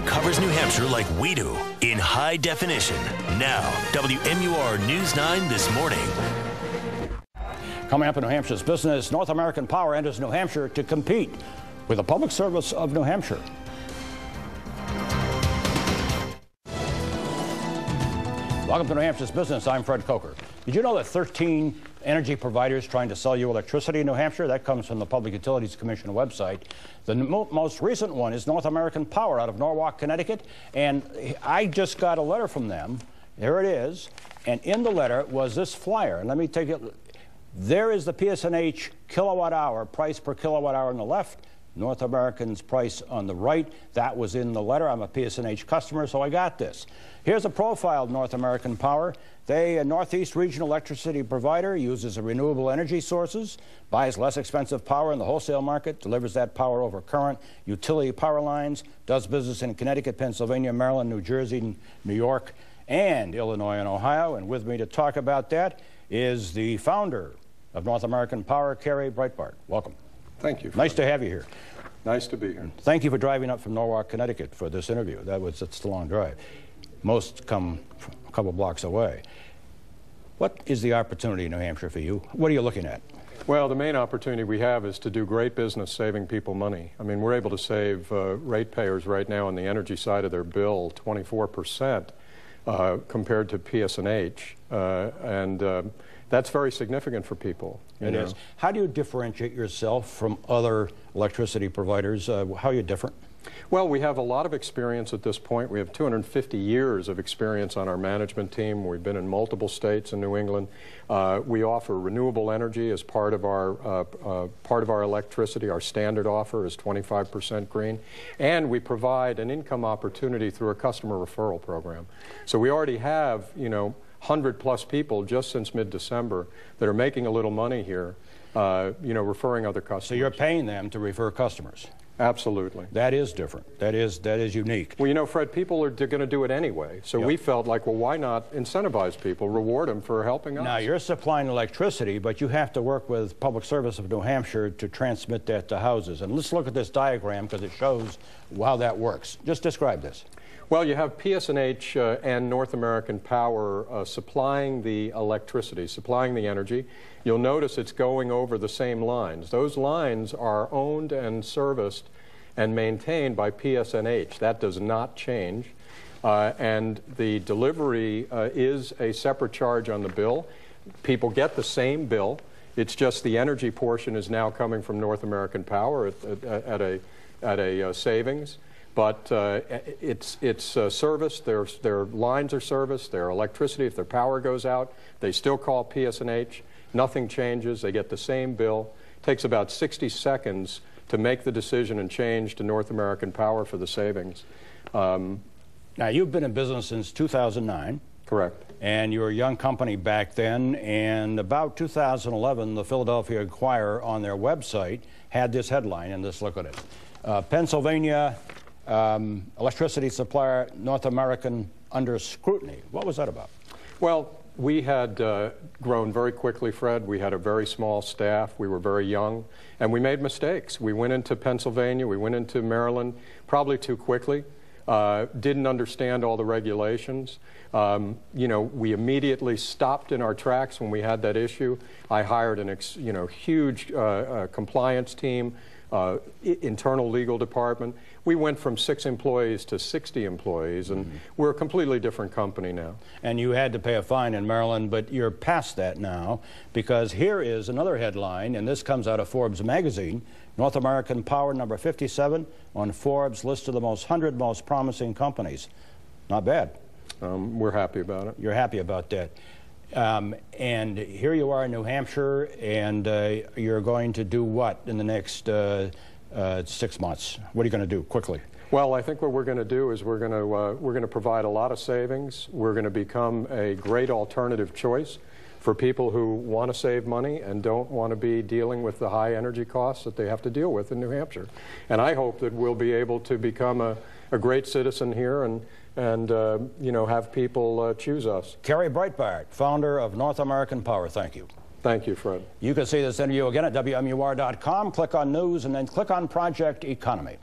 covers New Hampshire like we do, in high definition. Now, WMUR News 9 this morning. Coming up in New Hampshire's business, North American Power enters New Hampshire to compete with the Public Service of New Hampshire. Welcome to New Hampshire's business. I'm Fred Coker. Did you know that 13 energy providers trying to sell you electricity in New Hampshire? That comes from the Public Utilities Commission website. The most recent one is North American Power out of Norwalk, Connecticut. And I just got a letter from them. There it is. And in the letter was this flyer. And let me take it. There is the PSNH kilowatt hour, price per kilowatt hour on the left. North American's price on the right. That was in the letter. I'm a PSNH customer, so I got this. Here's a profile of North American Power. They, a Northeast regional electricity provider, uses renewable energy sources, buys less expensive power in the wholesale market, delivers that power over current utility power lines, does business in Connecticut, Pennsylvania, Maryland, New Jersey, New York, and Illinois and Ohio. And with me to talk about that is the founder of North American Power, Kerry Breitbart. Welcome. Thank you. Nice to have you here. Nice to be here. Thank you for driving up from Norwalk, Connecticut for this interview. It's a long drive. Most come a couple blocks away. What is the opportunity in New Hampshire for you? What are you looking at? Well, the main opportunity we have is to do great business saving people money. I mean, we're able to save ratepayers right now on the energy side of their bill 24% compared to PSNH. That's very significant for people. It is. How do you differentiate yourself from other electricity providers? How are you different? Well, we have a lot of experience at this point. We have 250 years of experience on our management team. We've been in multiple states in New England. We offer renewable energy as part of our electricity. Our standard offer is 25% green. And we provide an income opportunity through a customer referral program. So we already have, 100-plus people just since mid-December that are making a little money here, referring other customers. So you're paying them to refer customers? Absolutely. That is different. That is unique. Well, Fred, people are going to do it anyway. So we felt like, well, why not incentivize people, reward them for helping us? Now, you're supplying electricity, but you have to work with Public Service of New Hampshire to transmit that to houses. And let's look at this diagram because it shows how that works. Just describe this. Well, you have PSNH and North American Power supplying the electricity, supplying the energy. You'll notice it's going over the same lines. Those lines are owned and serviced and maintained by PSNH. That does not change. And the delivery is a separate charge on the bill. People get the same bill. It's just the energy portion is now coming from North American Power at a savings. But it's serviced, their lines are serviced, their electricity, if their power goes out, they still call PSNH. Nothing changes. They get the same bill. It takes about 60 seconds to make the decision and change to North American Power for the savings. Now, you've been in business since 2009. Correct. And you were a young company back then, and about 2011, the Philadelphia Inquirer on their website had this headline, and let's look at it. Pennsylvania electricity supplier North American under scrutiny. What was that about? Well, we had grown very quickly, Fred. We had a very small staff. We were very young, and we made mistakes. We went into Pennsylvania. We went into Maryland probably too quickly. Didn't understand all the regulations. We immediately stopped in our tracks when we had that issue. I hired an huge compliance team, internal legal department. We went from 6 employees to 60 employees, and we're a completely different company now. And you had to pay a fine in Maryland, but you're past that now, because here is another headline, and this comes out of Forbes magazine. North American Power, number 57 on Forbes' list of the 100 most promising companies. Not bad. We're happy about it. You're happy about that. And here you are in New Hampshire, and you're going to do what in the next 6 months? What are you going to do quickly? Well, I think what we're going to do is we're going to provide a lot of savings. We're going to become a great alternative choice for people who want to save money and don't want to be dealing with the high energy costs that they have to deal with in New Hampshire. And I hope that we'll be able to become a great citizen here and have people choose us. Kerry Breitbart, founder of North American Power, thank you. Thank you, Fred. You can see this interview again at WMUR.com. Click on News and then click on Project Economy.